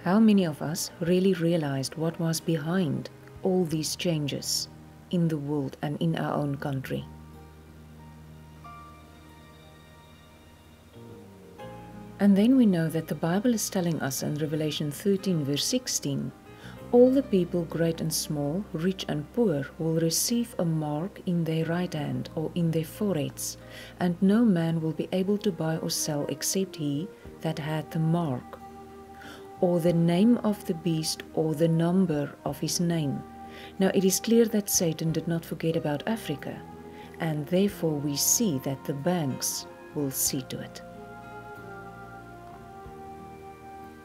How many of us really realized what was behind all these changes in the world and in our own country? And then we know that the Bible is telling us in Revelation 13 verse 16, all the people, great and small, rich and poor, will receive a mark in their right hand or in their foreheads, and no man will be able to buy or sell except he that had the mark, or the name of the beast, or the number of his name. Now it is clear that Satan did not forget about Africa, and therefore we see that the banks will see to it.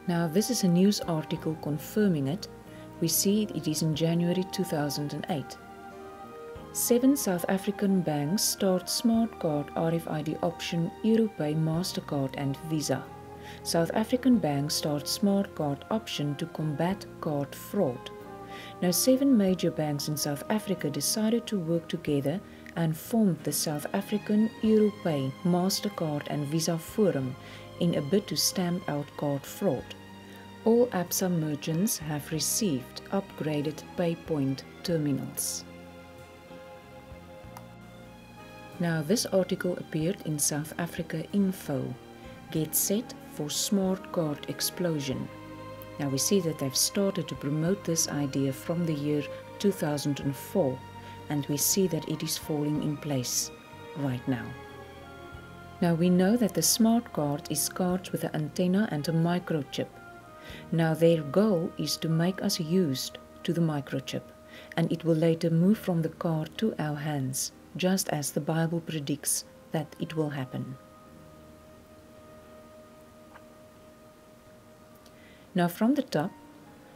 Now this is a news article confirming it. We see it is in January 2008. 7 South African banks start smart card RFID option, Europay, MasterCard and Visa. South African banks start smart card option to combat card fraud. Now 7 major banks in South Africa decided to work together and formed the South African Europay, MasterCard and Visa Forum in a bid to stamp out card fraud. All Absa merchants have received upgraded PayPoint terminals. Now this article appeared in South Africa Info. Get set for smart card explosion. Now we see that they've started to promote this idea from the year 2004, and we see that it is falling in place right now. Now we know that the smart card is cards with an antenna and a microchip. Now their goal is to make us used to the microchip, and it will later move from the card to our hands, just as the Bible predicts that it will happen. Now from the top,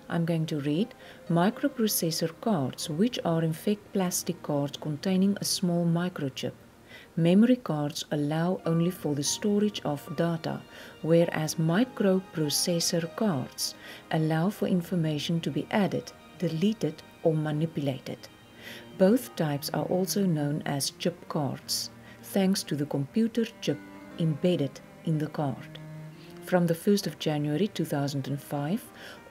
I'm going to read microprocessor cards, which are in fact plastic cards containing a small microchip. Memory cards allow only for the storage of data, whereas microprocessor cards allow for information to be added, deleted or manipulated. Both types are also known as chip cards, thanks to the computer chip embedded in the card. From the 1st of January 2005,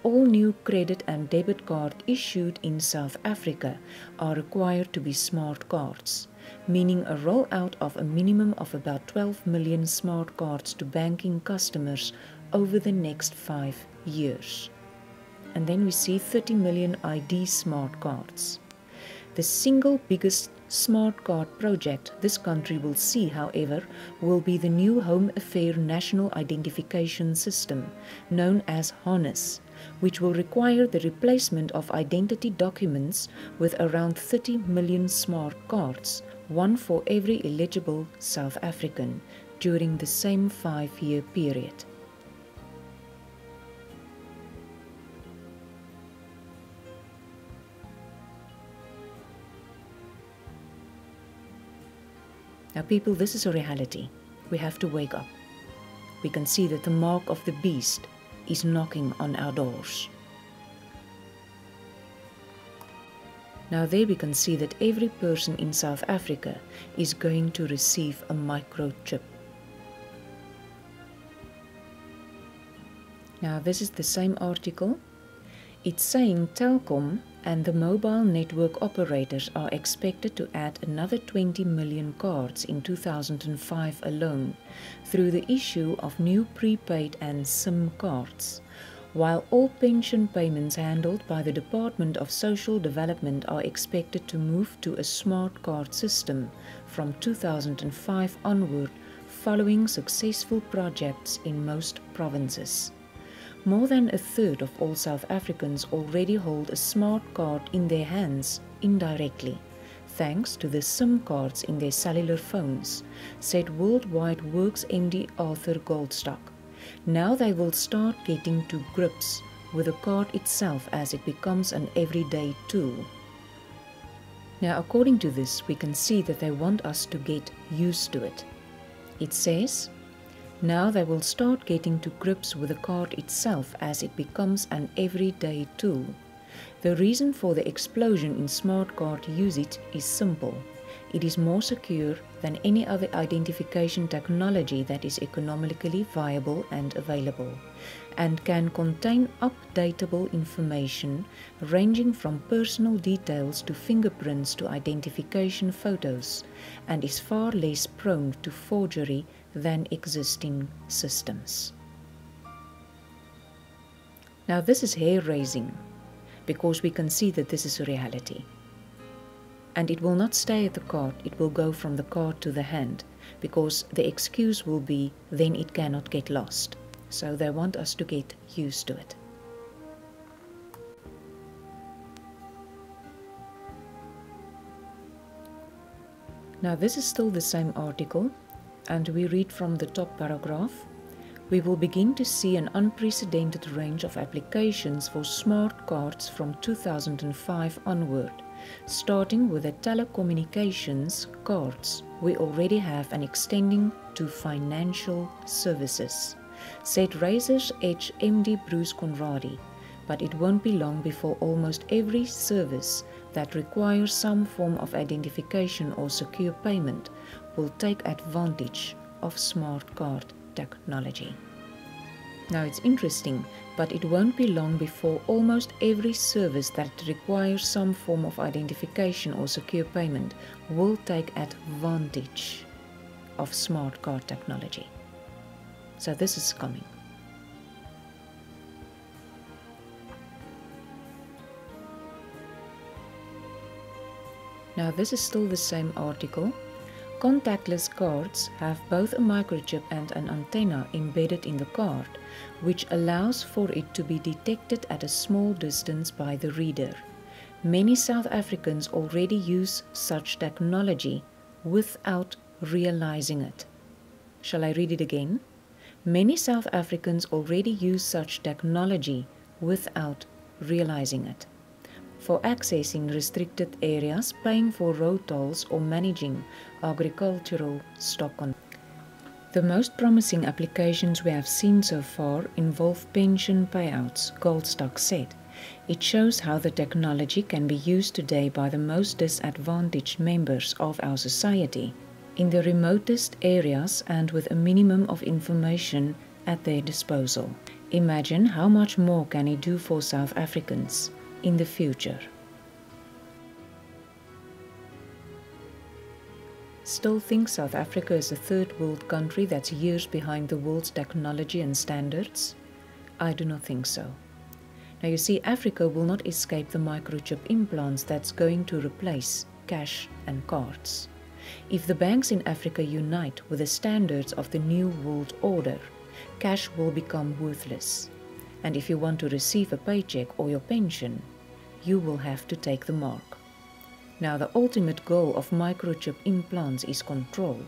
all new credit and debit cards issued in South Africa are required to be smart cards, meaning a rollout of a minimum of about 12 million smart cards to banking customers over the next 5 years. And then we see 30 million ID smart cards. The single biggest smart card project this country will see, however, will be the new Home Affairs National Identification System, known as HANIS, which will require the replacement of identity documents with around 30 million smart cards, one for every eligible South African, during the same 5-year period. Now people, this is a reality. We have to wake up. We can see that the mark of the beast is knocking on our doors. Now there we can see that every person in South Africa is going to receive a microchip. Now this is the same article. It's saying Telkom and the mobile network operators are expected to add another 20 million cards in 2005 alone through the issue of new prepaid and SIM cards, while all pension payments handled by the Department of Social Development are expected to move to a smart card system from 2005 onward, following successful projects in most provinces. More than a third of all South Africans already hold a smart card in their hands indirectly, thanks to the SIM cards in their cellular phones, said Worldwide Works MD Arthur Goldstock. Now they will start getting to grips with the card itself as it becomes an everyday tool. Now according to this, we can see that they want us to get used to it. It says, now they will start getting to grips with the card itself as it becomes an everyday tool. The reason for the explosion in smart card usage is simple. It is more secure than any other identification technology that is economically viable and available, and can contain updatable information ranging from personal details to fingerprints to identification photos, and is far less prone to forgery than existing systems. Now this is hair-raising, because we can see that this is a reality. And it will not stay at the card, it will go from the card to the hand, because the excuse will be, then it cannot get lost. So they want us to get used to it. Now this is still the same article, and we read from the top paragraph. We will begin to see an unprecedented range of applications for smart cards from 2005 onward. Starting with the telecommunications cards we already have and extending to financial services, said Razor's Edge MD Bruce Conradi, but it won't be long before almost every service that requires some form of identification or secure payment will take advantage of smart card technology. Now it's interesting, but it won't be long before almost every service that requires some form of identification or secure payment will take advantage of smart card technology. So this is coming. Now this is still the same article. Contactless cards have both a microchip and an antenna embedded in the card, which allows for it to be detected at a small distance by the reader. Many South Africans already use such technology without realizing it. Shall I read it again? Many South Africans already use such technology without realizing it. For accessing restricted areas, paying for road tolls, or managing agricultural stock. The most promising applications we have seen so far involve pension payouts, Goldstock said. It shows how the technology can be used today by the most disadvantaged members of our society, in the remotest areas and with a minimum of information at their disposal. Imagine how much more can it do for South Africans in the future. Still think South Africa is a third world country that's years behind the world's technology and standards? I do not think so. Now you see, Africa will not escape the microchip implants that's going to replace cash and cards. If the banks in Africa unite with the standards of the new world order, cash will become worthless. And if you want to receive a paycheck or your pension, you will have to take the mark. Now the ultimate goal of microchip implants is control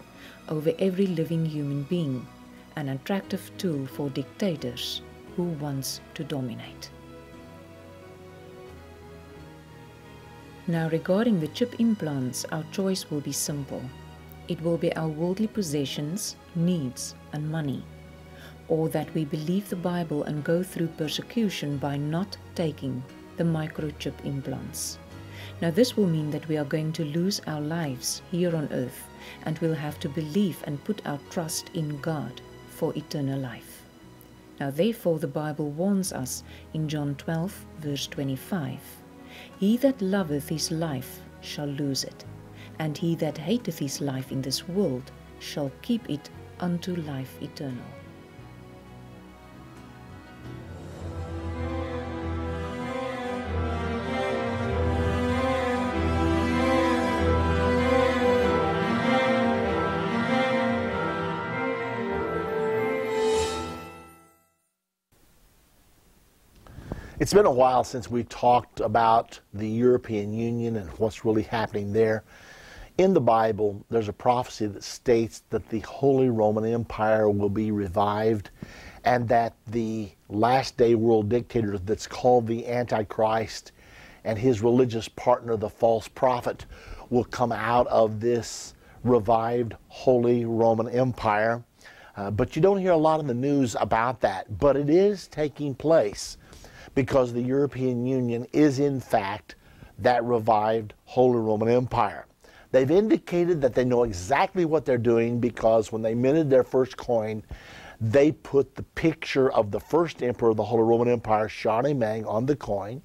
over every living human being, an attractive tool for dictators who wants to dominate. Now regarding the chip implants, our choice will be simple. It will be our worldly possessions, needs and money, or that we believe the Bible and go through persecution by not taking the microchip implants. Now this will mean that we are going to lose our lives here on earth, and we'll have to believe and put our trust in God for eternal life. Now therefore the Bible warns us in John 12 verse 25, "He that loveth his life shall lose it, and he that hateth his life in this world shall keep it unto life eternal." It's been a while since we talked about the European Union and what's really happening there. In the Bible, there's a prophecy that states that the Holy Roman Empire will be revived, and that the last day world dictator that's called the Antichrist and his religious partner, the false prophet, will come out of this revived Holy Roman Empire. But you don't hear a lot in the news about that, but it is taking place, because the European Union is in fact that revived Holy Roman Empire. They've indicated that they know exactly what they're doing because when they minted their first coin, they put the picture of the first emperor of the Holy Roman Empire, Charlemagne, on the coin.